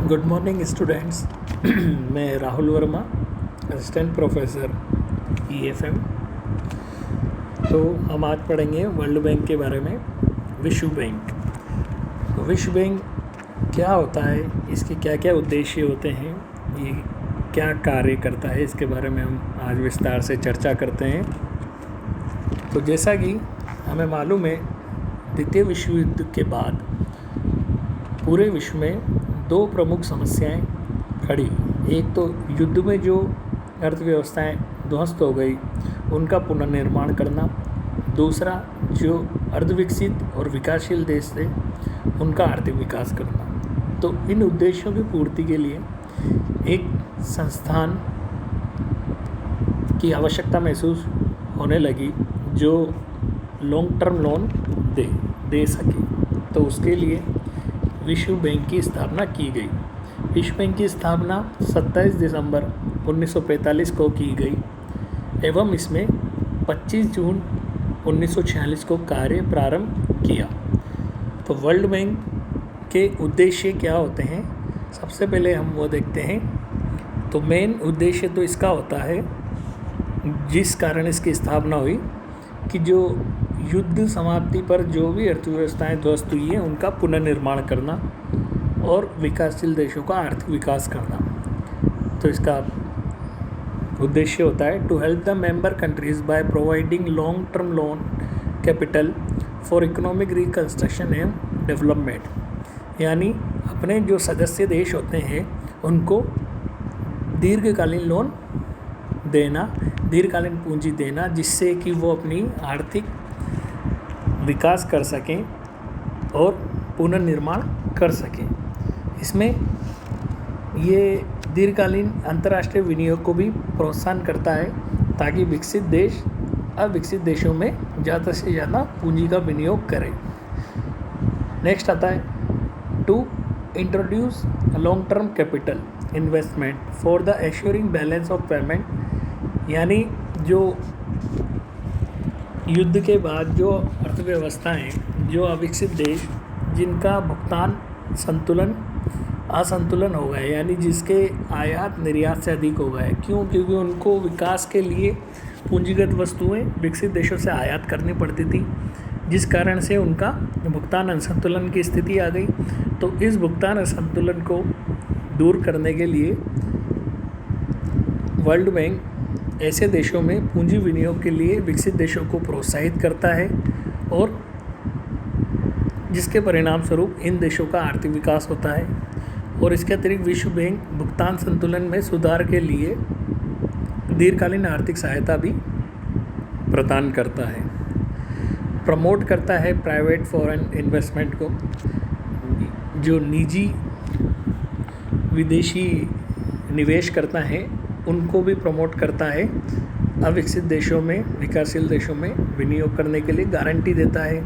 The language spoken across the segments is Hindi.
Good morning students. मैं Rahul Verma, assistant professor EFM। तो हम आज पढ़ेंगे वर्ल्ड बैंक के बारे में। विश्व बैंक। तो विश्व बैंक क्या होता है, इसके क्या क्या उद्देश्य होते हैं, ये क्या कार्य करता है, इसके बारे में हम आज विस्तार से चर्चा करते हैं। तो जैसा कि हमें मालूम है, द्वितीय विश्व युद्ध के बाद पूरे विश्व में दो प्रमुख समस्याएं खड़ी। एक तो युद्ध में जो अर्थव्यवस्थाएं ध्वस्त हो गई उनका पुनर्निर्माण करना, दूसरा जो अर्धविकसित और विकासशील देश थे उनका आर्थिक विकास करना। तो इन उद्देश्यों की पूर्ति के लिए एक संस्थान की आवश्यकता महसूस होने लगी जो लॉन्ग टर्म लोन दे सके। तो उसके लिए विश्व बैंक की स्थापना की गई। विश्व बैंक की स्थापना 27 दिसंबर 1945 को की गई एवं इसमें 25 जून 1946 को कार्य प्रारंभ किया। तो वर्ल्ड बैंक के उद्देश्य क्या होते हैं, सबसे पहले हम वो देखते हैं। तो मेन उद्देश्य तो इसका होता है, जिस कारण इसकी स्थापना हुई, कि जो युद्ध समाप्ति पर जो भी अर्थव्यवस्थाएं ध्वस्त हुई हैं उनका पुनर्निर्माण करना और विकासशील देशों का आर्थिक विकास करना। तो इसका उद्देश्य होता है to help the member countries by providing long term loan capital for economic reconstruction and development. यानी अपने जो सदस्य देश होते हैं उनको दीर्घकालीन लोन देना, दीर्घकालीन पूंजी देना, जिससे कि वो अपनी आर्थिक विकास कर सकें और पुनर्निर्माण कर सकें। इसमें ये दीर्घकालीन अंतर्राष्ट्रीय विनियोग को भी प्रोत्साहन करता है ताकि विकसित देश अविकसित देशों में ज़्यादा से ज़्यादा पूंजी का विनियोग करें। नेक्स्ट आता है to introduce long term capital investment for the assuring balance of payment. यानी जो युद्ध के बाद जो अर्थव्यवस्थाएं, जो अविकसित देश जिनका भुगतान असंतुलन हो गए, यानी जिसके आयात निर्यात से अधिक हो गए, क्योंकि उनको विकास के लिए पूंजीगत वस्तुएं विकसित देशों से आयात करनी पड़ती थी, जिस कारण से उनका भुगतान असंतुलन की स्थिति आ गई। तो इस भुगतान असंतुलन को दूर करने के लिए वर्ल्ड बैंक ऐसे देशों में पूंजी विनियोग के लिए विकसित देशों को प्रोत्साहित करता है और जिसके परिणाम स्वरूप इन देशों का आर्थिक विकास होता है। और इसके अतिरिक्त विश्व बैंक भुगतान संतुलन में सुधार के लिए दीर्घकालीन आर्थिक सहायता भी प्रदान करता है, प्रमोट करता है प्राइवेट फॉरेन इन्वेस्टमेंट को। जो निजी विदेशी निवेश करता है उनको भी प्रमोट करता है, अविकसित देशों में, विकासशील देशों में विनियोग करने के लिए गारंटी देता है।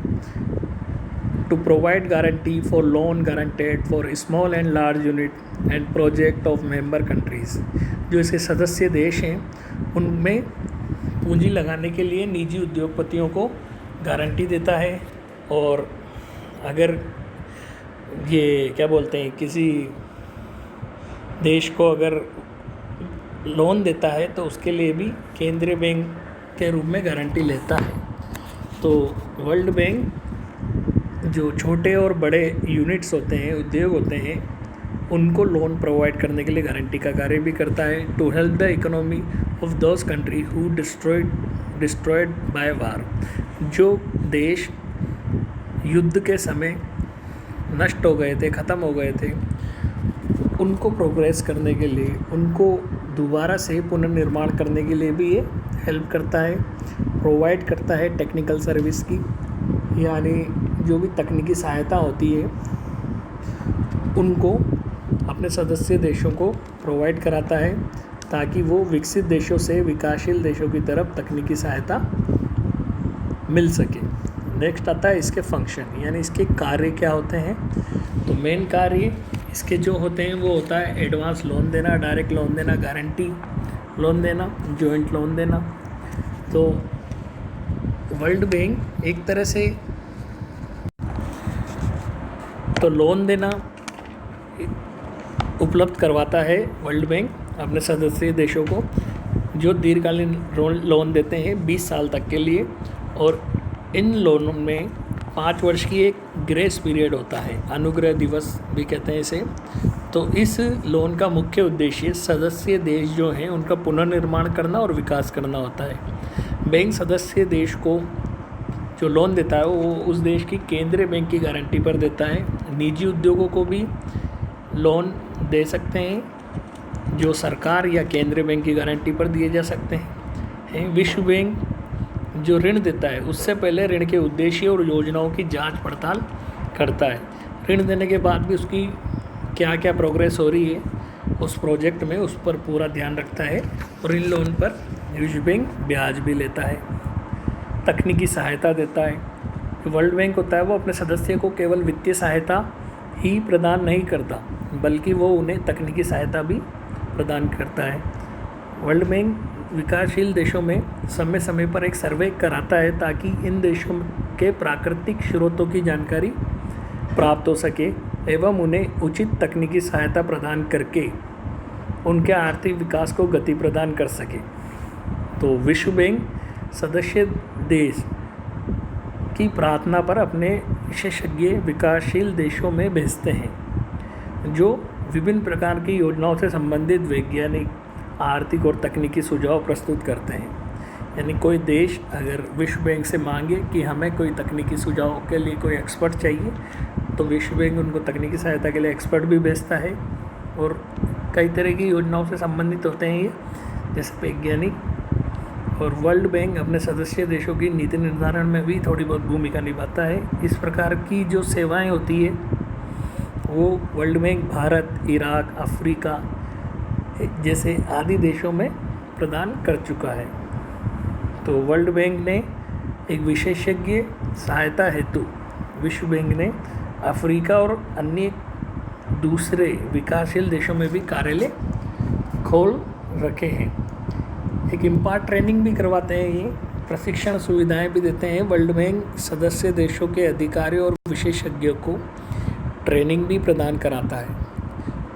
To provide guarantee for loan guaranteed for small and large unit and project of member countries. जो इसके सदस्य देश हैं उनमें पूंजी लगाने के लिए निजी उद्योगपतियों को गारंटी देता है। और अगर ये क्या बोलते हैं, किसी देश को अगर लोन देता है तो उसके लिए भी केंद्रीय बैंक के रूप में गारंटी लेता है। तो वर्ल्ड बैंक जो छोटे और बड़े यूनिट्स होते हैं, उद्योग होते हैं, उनको लोन प्रोवाइड करने के लिए गारंटी का कार्य भी करता है। To help the economy of those country who destroyed by war. जो देश युद्ध के समय नष्ट हो गए थे, ख़त्म हो गए थे, उनको प्रोग्रेस करने के लिए, उनको दोबारा से पुनर्निर्माण करने के लिए भी ये हेल्प करता है, प्रोवाइड करता है टेक्निकल सर्विस की, यानी जो भी तकनीकी सहायता होती है उनको अपने सदस्य देशों को प्रोवाइड कराता है ताकि वो विकसित देशों से विकासशील देशों की तरफ तकनीकी सहायता मिल सके। नेक्स्ट आता है इसके फंक्शन, यानी इसके कार्य क्या होते हैं। तो मेन कार्य इसके जो होते हैं वो होता है एडवांस लोन देना, डायरेक्ट लोन देना, गारंटी लोन देना, जॉइंट लोन देना। तो वर्ल्ड बैंक एक तरह से तो लोन देना उपलब्ध करवाता है वर्ल्ड बैंक अपने सदस्य देशों को, जो दीर्घकालीन लोन देते हैं 20 साल तक के लिए। और इन लोनों में 5 वर्ष की एक ग्रेस पीरियड होता है, अनुग्रह दिवस भी कहते हैं इसे। तो इस लोन का मुख्य उद्देश्य सदस्य देश जो हैं उनका पुनर्निर्माण करना और विकास करना होता है। बैंक सदस्य देश को जो लोन देता है वो उस देश की केंद्रीय बैंक की गारंटी पर देता है। निजी उद्योगों को भी लोन दे सकते हैं जो सरकार या केंद्रीय बैंक की गारंटी पर दिए जा सकते हैं। विश्व बैंक जो ऋण देता है उससे पहले ऋण के उद्देश्य और योजनाओं की जांच पड़ताल करता है। ऋण देने के बाद भी उसकी क्या क्या प्रोग्रेस हो रही है उस प्रोजेक्ट में, उस पर पूरा ध्यान रखता है। और इन लोन पर विश्व बैंक ब्याज भी लेता है, तकनीकी सहायता देता है। जो वर्ल्ड बैंक होता है वो अपने सदस्य को केवल वित्तीय सहायता ही प्रदान नहीं करता, बल्कि वो उन्हें तकनीकी सहायता भी प्रदान करता है। वर्ल्ड बैंक विकासशील देशों में समय समय पर एक सर्वे कराता है ताकि इन देशों के प्राकृतिक स्रोतों की जानकारी प्राप्त हो सके एवं उन्हें उचित तकनीकी सहायता प्रदान करके उनके आर्थिक विकास को गति प्रदान कर सके। तो विश्व बैंक सदस्य देश की प्रार्थना पर अपने विशेषज्ञ विकासशील देशों में भेजते हैं, जो विभिन्न प्रकार की योजनाओं से संबंधित वैज्ञानिक, आर्थिक और तकनीकी सुझाव प्रस्तुत करते हैं। यानी कोई देश अगर विश्व बैंक से मांगे कि हमें कोई तकनीकी सुझाव के लिए कोई एक्सपर्ट चाहिए, तो विश्व बैंक उनको तकनीकी सहायता के लिए एक्सपर्ट भी भेजता है। और कई तरह की योजनाओं से संबंधित होते हैं ये, जैसे वैज्ञानिक। और वर्ल्ड बैंक अपने सदस्य देशों की नीति निर्धारण में भी थोड़ी बहुत भूमिका निभाता है। इस प्रकार की जो सेवाएं होती है वो world bank Bharat, Iraq, Africa जैसे आदि देशों में प्रदान कर चुका है। तो वर्ल्ड बैंक ने एक विशेषज्ञ सहायता हेतु विश्व बैंक ने अफ्रीका और अन्य दूसरे विकासशील देशों में भी कार्यालय खोल रखे हैं। एक इम्पार्ट ट्रेनिंग भी करवाते हैं, ये प्रशिक्षण सुविधाएं भी देते हैं। वर्ल्ड बैंक सदस्य देशों के अधिकारियों और विशेषज्ञों को ट्रेनिंग भी प्रदान कराता है।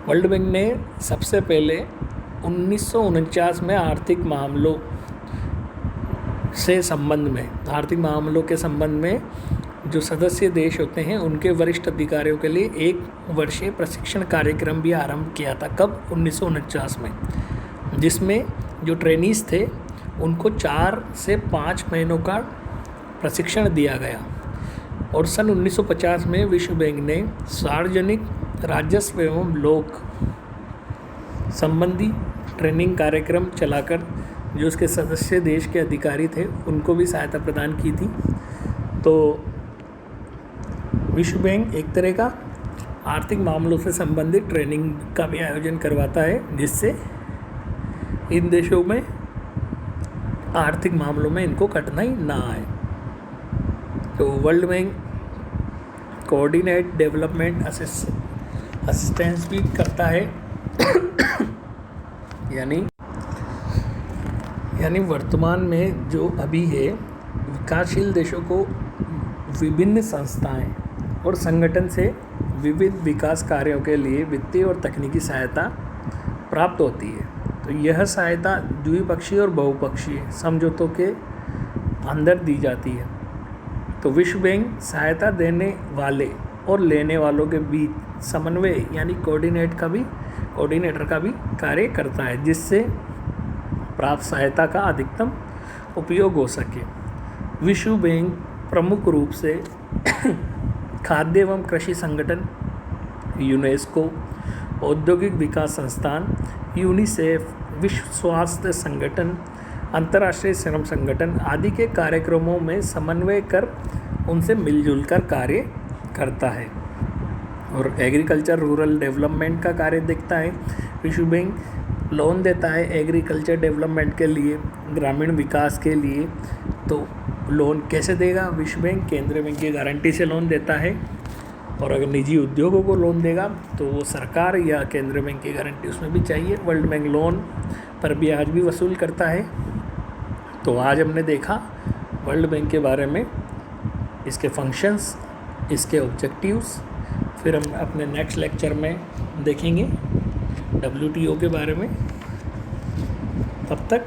वर्ल्ड बैंक ने सबसे पहले 1949 में आर्थिक मामलों के संबंध में जो सदस्य देश होते हैं उनके वरिष्ठ अधिकारियों के लिए 1 वर्षीय प्रशिक्षण कार्यक्रम भी आरंभ किया था। कब? 1949 में, जिसमें जो ट्रेनीज थे उनको 4 से 5 महीनों का प्रशिक्षण दिया गया। और सन 1950 में विश्व बैंक ने सार्वजनिक राजस्व एवं लोक संबंधी ट्रेनिंग कार्यक्रम चलाकर जो उसके सदस्य देश के अधिकारी थे उनको भी सहायता प्रदान की थी। तो विश्व बैंक एक तरह का आर्थिक मामलों से संबंधित ट्रेनिंग का भी आयोजन करवाता है, जिससे इन देशों में आर्थिक मामलों में इनको कठिनाई ना आए। तो world bank coordinate development assistance भी करता है यानी वर्तमान में जो अभी है विकासशील देशों को विभिन्न संस्थाएं और संगठन से विविध विकास कार्यों के लिए वित्तीय और तकनीकी सहायता प्राप्त होती है। तो यह सहायता द्विपक्षीय और बहुपक्षीय समझौतों के अंदर दी जाती है। तो विश्व बैंक सहायता देने वाले और लेने वालों के बीच समन्वय यानी कोऑर्डिनेटर का भी कार्य करता है, जिससे प्राप्त सहायता का अधिकतम उपयोग हो सके। विश्व बैंक प्रमुख रूप से खाद्य एवं कृषि संगठन, यूनेस्को, औद्योगिक विकास संस्थान, यूनिसेफ, विश्व स्वास्थ्य संगठन, अंतर्राष्ट्रीय श्रम संगठन आदि के कार्यक्रमों में समन्वय कर उनसे मिलजुल कर कार्य करता है। और एग्रीकल्चर रूरल डेवलपमेंट का कार्य देखता है। विश्व बैंक लोन देता है एग्रीकल्चर डेवलपमेंट के लिए, ग्रामीण विकास के लिए। तो लोन कैसे देगा? विश्व बैंक केंद्रीय बैंक की गारंटी से लोन देता है। और अगर निजी उद्योगों को लोन देगा तो वो सरकार या केंद्रीय बैंक की गारंटी उसमें भी चाहिए। वर्ल्ड बैंक लोन पर ब्याज भी वसूल करता है। तो आज हमने देखा वर्ल्ड बैंक के बारे में, इसके फंक्शंस, इसके ऑब्जेक्टिव्स। फिर हम अपने नेक्स्ट लेक्चर में देखेंगे। WTO के बारे में। तब तक